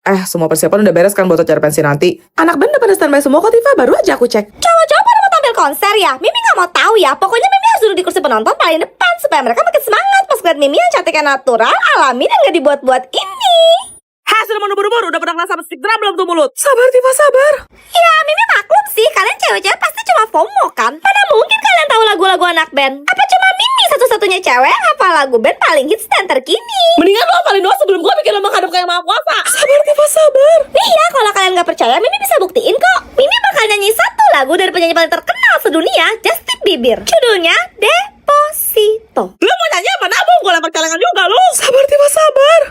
Semua persiapan udah beres kan buat acara pensi nanti? Anak band udah pada standby semua kok, Tifa. Baru aja aku cek. Cowok-cowok pada mau tampil konser ya? Mimi gak mau tahu ya. Pokoknya Mimi harus duduk di kursi penonton paling depan supaya mereka makin semangat pas ngeliat Mimi yang cantiknya natural, alami dan gak dibuat-buat ini. Sudah mau nubur-nubur, udah pernah ngerasa stick drum belum tuh mulut? Sabar, Tifa, sabar. Ya, Mimi maklum sih, kalian cewek-cewek pasti cuma FOMO kan? Mana mungkin kalian tahu lagu-lagu anak band? Apa cuma Mimi satu-satunya cewek yang hafal lagu band paling hits dan terkini? Mendingan lo hafalin doang sebelum gue bikin lo menghadap kayak Maha Kuasa. Sabar, Tifa, sabar. Nih ya, kalau kalian gak percaya, Mimi bisa buktiin kok. Mimi bakal nyanyi satu lagu dari penyanyi paling terkenal sedunia, Justin Bieber. Judulnya Deposito. Lo mau nyanyi apa nabung? Gue lempar celengan juga lo. Sabar, Tifa, sabar.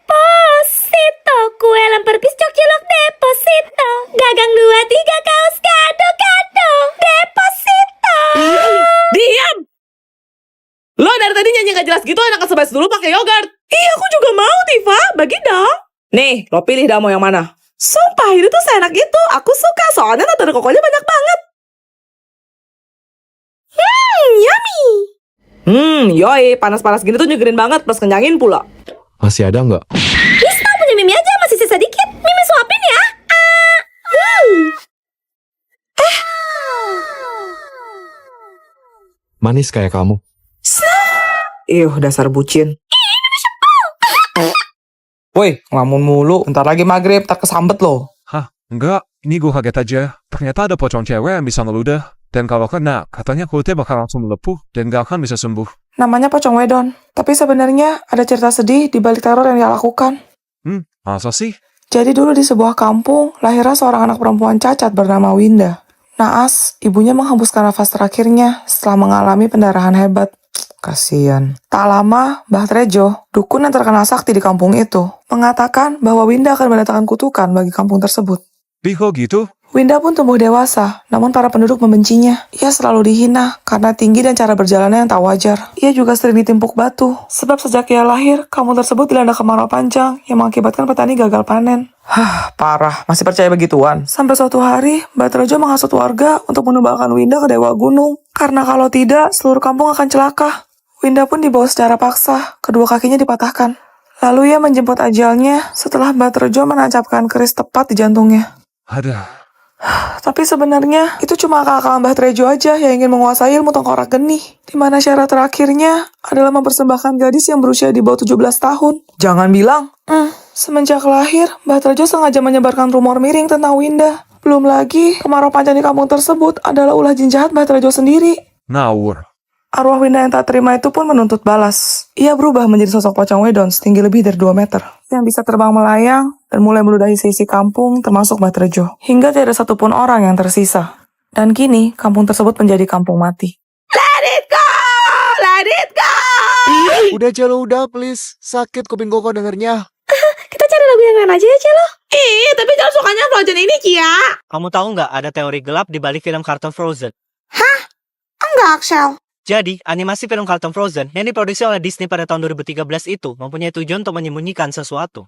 Deposito, kue lempar piscok cilok deposito. Gagang 2, 3 kaos kado-kado. Deposito. Diam! Lo dari tadi nyanyi gak jelas gitu, enak sebas dulu pakai yogurt. Iya, aku juga mau, Tifa. Bagi dong. Nih, lo pilih dah mau yang mana. Sumpah, ini tuh seenak itu. Aku suka, soalnya nata kokonya banyak banget. Yummy. Yoi, panas-panas gini tuh nyegerin banget, plus kenyangin pula. Masih ada nggak? Bisa punya Mimi aja, masih sisa dikit. Mimi suapin ya. Manis kayak kamu. Dasar bucin. Woi, ngelamun mulu. Bentar lagi maghrib, tak kesambet lo. Hah? Enggak, ini gue kaget aja. Ternyata ada pocong cewek yang bisa ngeludah. Dan kalau kena, katanya kulitnya bakal langsung melepuh dan gak akan bisa sembuh. Namanya pocong wedon. Tapi sebenarnya ada cerita sedih di balik teror yang dia lakukan. Masa sih? Jadi dulu di sebuah kampung, lahirlah seorang anak perempuan cacat bernama Winda. Naas, ibunya menghembuskan nafas terakhirnya setelah mengalami pendarahan hebat. Kasian. Tak lama, Mbah Trejo, dukun yang terkenal sakti di kampung itu, mengatakan bahwa Winda akan mendatangkan kutukan bagi kampung tersebut. Kok gitu? Winda pun tumbuh dewasa, namun para penduduk membencinya. Ia selalu dihina karena tinggi dan cara berjalannya yang tak wajar. Ia juga sering ditimpuk batu, sebab sejak ia lahir, kampung tersebut dilanda kemarau panjang yang mengakibatkan petani gagal panen. Parah. Masih percaya begituan? Sampai suatu hari, Mbak Trejo menghasut warga untuk menumbalkan Winda ke Dewa Gunung. Karena kalau tidak, seluruh kampung akan celaka. Winda pun dibawa secara paksa, kedua kakinya dipatahkan. Lalu ia menjemput ajalnya setelah Mbak Trejo menancapkan keris tepat di jantungnya. Tapi sebenarnya itu cuma akal-akalan Mbah Trejo aja yang ingin menguasai ilmu tengkorak geni. Di mana syarat terakhirnya adalah mempersembahkan gadis yang berusia di bawah 17 tahun. Jangan bilang. Semenjak lahir, Mbah Trejo sengaja menyebarkan rumor miring tentang Winda. Belum lagi, kemarau panjang di kampung tersebut adalah ulah jin jahat Mbah Trejo sendiri. Ngawur. Arwah Winda yang tak terima itu pun menuntut balas. Ia berubah menjadi sosok pocong wedon setinggi lebih dari 2 meter. Yang bisa terbang melayang dan mulai meludahi sisi kampung termasuk Mbah Trejo. Hingga tidak ada satupun orang yang tersisa. Dan kini, kampung tersebut menjadi kampung mati. Let it go! Let it go! Udah Celo, udah please. Sakit kuping koko dengernya. Kita cari lagu yang lain aja ya, Celo. Tapi jangan sukanya Frozen ini, Cia. Kamu tahu nggak ada teori gelap di balik film kartun Frozen? Enggak, Axel. Jadi, animasi film kartun Frozen yang diproduksi oleh Disney pada tahun 2013 itu mempunyai tujuan untuk menyembunyikan sesuatu.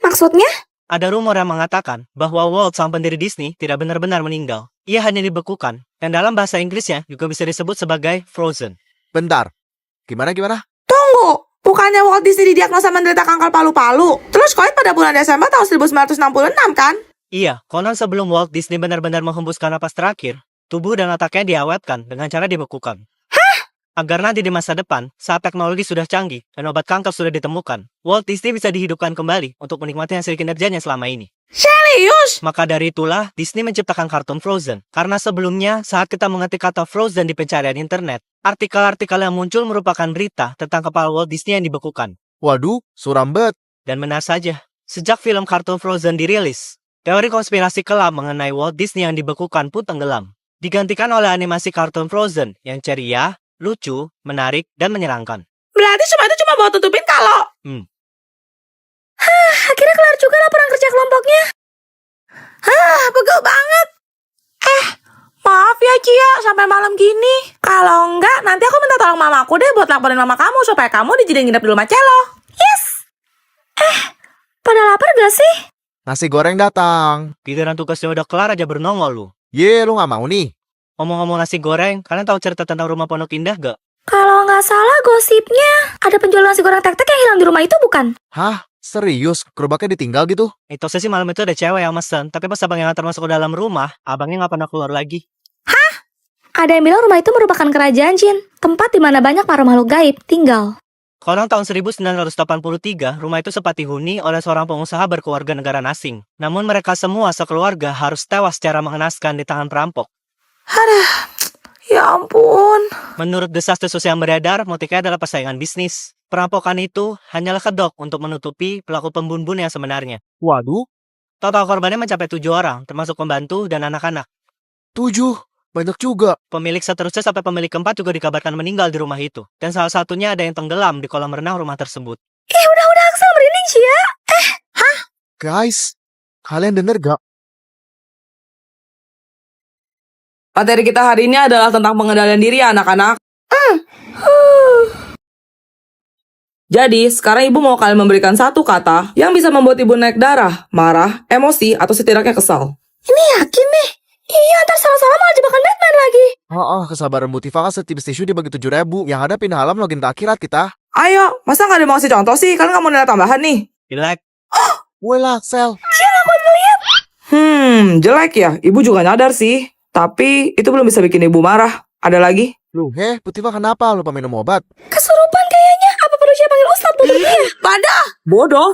Maksudnya? Ada rumor yang mengatakan bahwa Walt sang pendiri Disney tidak benar-benar meninggal. Ia hanya dibekukan, dan dalam bahasa Inggrisnya juga bisa disebut sebagai Frozen. Bentar. Gimana? Tunggu, bukannya Walt Disney didiagnosa menderita kanker palu-palu? Terus koin pada bulan Desember tahun 1966 kan? Iya, konon sebelum Walt Disney benar-benar menghembuskan napas terakhir, tubuh dan otaknya diawetkan dengan cara dibekukan. Agar nanti di masa depan, saat teknologi sudah canggih dan obat kanker sudah ditemukan, Walt Disney bisa dihidupkan kembali untuk menikmati hasil kinerjanya selama ini. Serius? Maka dari itulah, Disney menciptakan kartun Frozen. Karena sebelumnya, saat kita mengetik kata Frozen di pencarian internet, artikel-artikel yang muncul merupakan berita tentang kepala Walt Disney yang dibekukan. Waduh, suram bet. Dan benar saja, sejak film kartun Frozen dirilis, teori konspirasi kelam mengenai Walt Disney yang dibekukan pun tenggelam. Digantikan oleh animasi kartun Frozen yang ceria, lucu, menarik, dan menyenangkan. Berarti semua itu cuma buat tutupin kalau... Akhirnya kelar juga laporan kerja kelompoknya. Pegel banget. Maaf ya Cia, sampai malam gini. Kalau enggak, nanti aku minta tolong mamaku deh buat laporin mama kamu supaya kamu dijadiin nginep di rumah Celo. Yes. Pada lapar gak sih? Nasi goreng datang. Giliran tugasnya udah kelar aja bernongol lu. Lu gak mau nih? Ngomong-ngomong nasi goreng, kalian tahu cerita tentang rumah Pondok Indah gak? Kalau nggak salah gosipnya, ada penjual nasi goreng tek-tek yang hilang di rumah itu bukan? Hah? Serius, gerobaknya ditinggal gitu? Mitosnya sih malam itu ada cewek yang mesen, tapi pas abang yang antar masuk ke dalam rumah, abangnya nggak pernah keluar lagi. Ada yang bilang rumah itu merupakan kerajaan jin, tempat di mana banyak makhluk gaib tinggal. Konon tahun 1983, rumah itu sempat dihuni oleh seorang pengusaha berkeluarga negara asing. Namun mereka semua sekeluarga harus tewas secara mengenaskan di tangan perampok. Ya ampun. Menurut desas-desus yang beredar, motifnya adalah persaingan bisnis. Perampokan itu hanyalah kedok untuk menutupi pelaku pembunuh yang sebenarnya. Waduh, Total korbannya mencapai 7 orang, termasuk pembantu dan anak-anak. 7. Banyak juga. Pemilik seterusnya sampai pemilik keempat juga dikabarkan meninggal di rumah itu. Dan salah satunya ada yang tenggelam di kolam renang rumah tersebut. Udah Axel merinding sih ya. Guys, kalian denger gak? Materi kita hari ini adalah tentang pengendalian diri ya anak-anak. Jadi, sekarang ibu mau kalian memberikan satu kata yang bisa membuat ibu naik darah, marah, emosi, atau setidaknya kesal. Ini yakin nih? Iya, ntar salah-salah malah jebakan Batman lagi. Kesabaran Bu Tifa kan setipis tisu dibagi 7.000. Yang ada pindah alam login ke akhirat kita. Ayo, masa nggak ada mau kasih contoh sih? Kalian nggak mau nilai tambahan nih? Jelek. Wela, Sel. Jelek ya? Ibu juga nyadar sih. Tapi, itu belum bisa bikin ibu marah. Ada lagi? Lu, Bu Tifa kenapa? Lupa minum obat? Kesurupan kayaknya. Apa perlu siapa panggil Ustadz buat dia? Bodoh.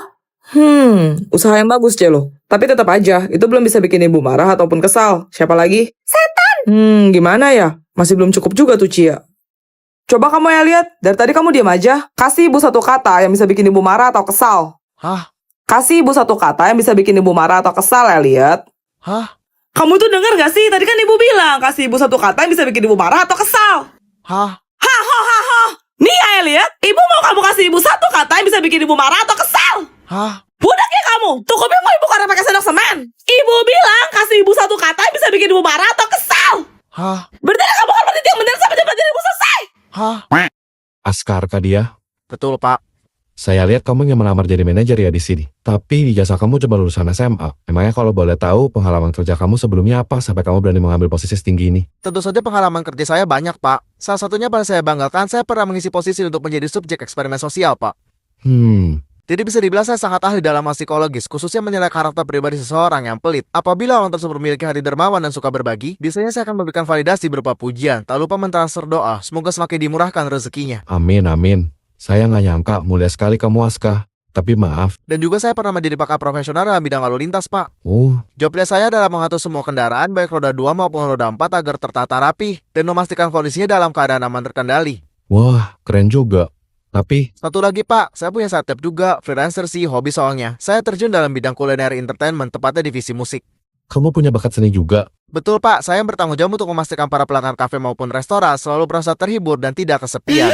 Usaha yang bagus, Celo. Tapi tetap aja, itu belum bisa bikin ibu marah ataupun kesal. Siapa lagi? Setan! Gimana ya? Masih belum cukup juga tuh, Cia. Coba kamu ya lihat, dari tadi kamu diam aja. Kasih ibu satu kata yang bisa bikin ibu marah atau kesal. Hah? Kasih ibu satu kata yang bisa bikin ibu marah atau kesal ya, lihat. Hah? Kamu tuh denger gak sih? Tadi kan ibu bilang, kasih ibu satu kata yang bisa bikin ibu marah atau kesal. Hah? Nih ya, lihat. Ibu mau kamu kasih ibu satu kata yang bisa bikin ibu marah atau kesal. Hah? Budak ya kamu, tukupnya mau ibu karena pakai sendok semen. Ibu bilang kasih ibu satu kata yang bisa bikin ibu marah atau kesal. Hah? Berarti kamu kan berhenti yang benar sampai jabatan ibu selesai. Hah? Askar Kadia, Betul, Pak. saya lihat kamu ingin melamar jadi manajer ya di sini. Tapi ijazah kamu cuma lulusan SMA. Emangnya kalau boleh tahu pengalaman kerja kamu sebelumnya apa sampai kamu berani mengambil posisi setinggi ini? Tentu saja pengalaman kerja saya banyak, Pak. Salah satunya pada saya banggakan, saya pernah mengisi posisi untuk menjadi subjek eksperimen sosial, Pak. Jadi bisa dibilang saya sangat ahli dalam hal psikologis, khususnya menilai karakter pribadi seseorang yang pelit. Apabila orang tersebut memiliki hati dermawan dan suka berbagi, biasanya saya akan memberikan validasi berupa pujian, tak lupa mentransfer doa, semoga semakin dimurahkan rezekinya. Amin, amin. Saya nggak nyangka, mulia sekali kamu Aska. Tapi maaf, Dan juga saya pernah menjadi pakar profesional dalam bidang lalu lintas, Pak. Job desk saya adalah mengatur semua kendaraan, baik roda 2 maupun roda 4 agar tertata rapi, dan memastikan kondisinya dalam keadaan aman terkendali. wah keren juga. Tapi, Satu lagi, Pak, saya punya side job juga, freelancer sih, hobi soalnya. Saya terjun dalam bidang kuliner entertainment, tepatnya divisi musik. kamu punya bakat seni juga. Betul, Pak, saya yang bertanggung jawab untuk memastikan para pelanggan kafe maupun restoran selalu merasa terhibur dan tidak kesepian.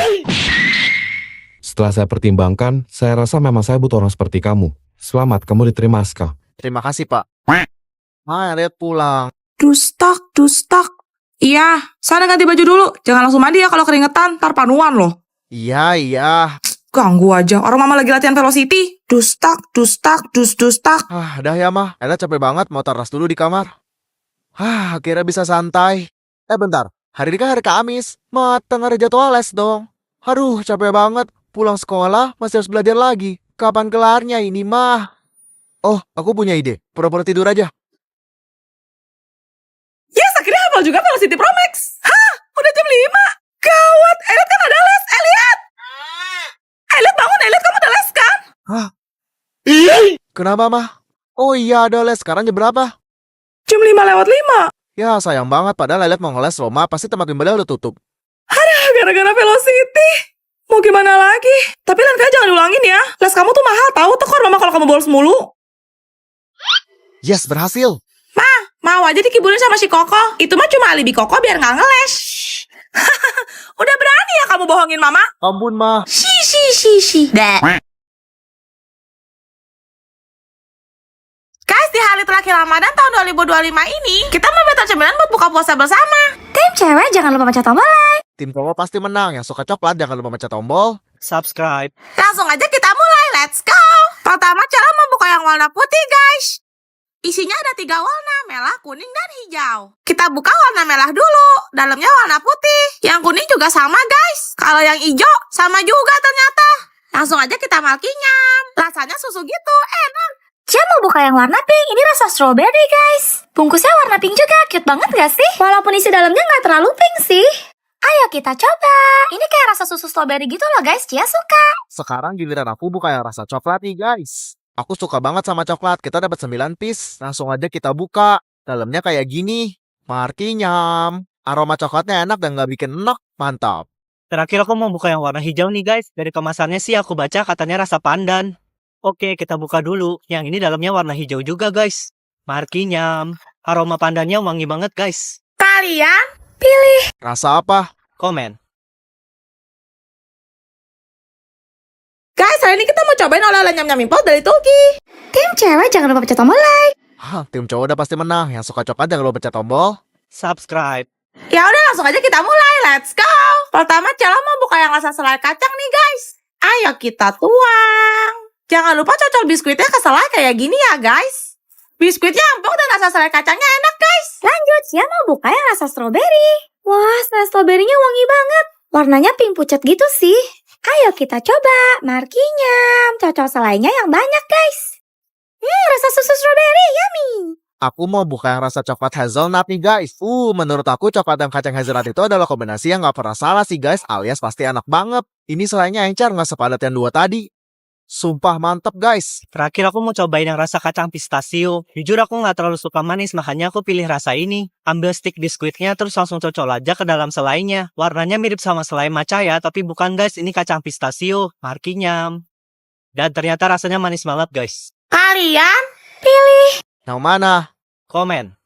Setelah saya pertimbangkan, saya rasa memang saya butuh orang seperti kamu. Selamat, kamu diterima Aska. Terima kasih, Pak. Lihat pulang. Dustak. Iya, sana ganti baju dulu. Jangan langsung mandi ya kalau keringetan, ntar panuan loh. Iya. Ganggu aja, orang mama lagi latihan velocity. Dustak. Dah ya, Mah. Ella capek banget, mau taras dulu di kamar. Akhirnya bisa santai. Bentar. Hari ini kan hari Kamis. Tengah ada jadwal les dong. Aduh, capek banget. Pulang sekolah, masih harus belajar lagi. Kapan kelarnya ini, Mah? Oh, aku punya ide. Pura-pura tidur aja. Yes, akhirnya hafal juga Velocity Pro Max. Hah, udah jam 5. Gawat, Elliot kan ada les, Elliot. Elliot bangun, Elliot kamu ada les kan? Kenapa, Mah? Oh iya, ada les. Sekarang jam berapa? Jam 5:05. Ya, sayang banget. Padahal Lelet mau ngeles Roma, pasti tempat bimbelnya udah tutup. Gara-gara Velocity. Mau gimana lagi? Tapi lain kali jangan diulangin ya. Les kamu tuh mahal tahu, tekor mama kalau kamu bolos mulu. Yes, berhasil. Mau aja dikibulin sama si Koko. Itu mah cuma alibi Koko biar nggak ngeles. Udah berani ya kamu bohongin mama? Ampun, Mah. Si. Guys, di hari terakhir Ramadan tahun 2025 ini, kita mau battle cemilan buat buka puasa bersama. Tim cewek jangan lupa pencet tombol like. Tim cowok pasti menang. Yang suka coklat jangan lupa pencet tombol. Subscribe. Langsung aja kita mulai, let's go. Pertama cara membuka yang warna putih, guys. Isinya ada 3 warna, merah, kuning, dan hijau. Kita buka warna merah dulu, dalamnya warna putih. Yang kuning juga sama, guys. Kalau yang hijau, sama juga ternyata. Langsung aja kita malkinya. Rasanya susu gitu, enak. Cia mau buka yang warna pink, ini rasa strawberry guys. Bungkusnya warna pink juga, cute banget gak sih? Walaupun isi dalamnya gak terlalu pink sih. Ayo kita coba. Ini kayak rasa susu strawberry gitu loh guys, Cia suka. Sekarang giliran aku buka yang rasa coklat nih guys. Aku suka banget sama coklat. Kita dapat 9 piece. Langsung aja kita buka. Dalamnya kayak gini. Markinyam. Aroma coklatnya enak dan gak bikin enak. Mantap. Terakhir aku mau buka yang warna hijau nih guys. Dari kemasannya sih aku baca katanya rasa pandan. Oke, kita buka dulu. Yang ini dalamnya warna hijau juga guys. Markinyam. Aroma pandannya wangi banget guys. Kalian? Rasa apa? Komen. Guys, hari ini kita mau cobain oleh-oleh nyam-nyam impor dari Turki. Tim cewek jangan lupa pencet tombol like. Hah, tim cowok udah pasti menang. Yang suka coklat jangan lupa pencet tombol. Subscribe. Ya udah langsung aja kita mulai, let's go. Pertama Cella mau buka yang rasa selai kacang nih guys. Ayo kita tuang. Jangan lupa cocol biskuitnya ke selai kayak gini ya guys. Biskuitnya empuk dan rasa selai kacangnya enak guys. Lanjut, Cia mau buka yang rasa strawberry. Wah, selai strawberry-nya wangi banget. Warnanya pink pucat gitu sih. Ayo kita coba. Markinyam. Cocol selainya yang banyak guys. Rasa susu strawberry, yummy. Aku mau buka yang rasa coklat hazelnut nih guys. Menurut aku coklat dan kacang hazelnut itu adalah kombinasi yang gak pernah salah sih guys. Alias pasti enak banget. Ini selainya encer gak sepadat yang dua tadi. Sumpah mantep guys. Terakhir aku mau cobain yang rasa kacang pistachio. Jujur aku nggak terlalu suka manis, makanya aku pilih rasa ini. Ambil stick biskuitnya terus langsung cocol aja ke dalam selainya. Warnanya mirip sama selai matcha ya, tapi bukan guys, ini kacang pistachio. Markinyam. Dan ternyata rasanya manis banget guys. Kalian? Yang mana? Komen.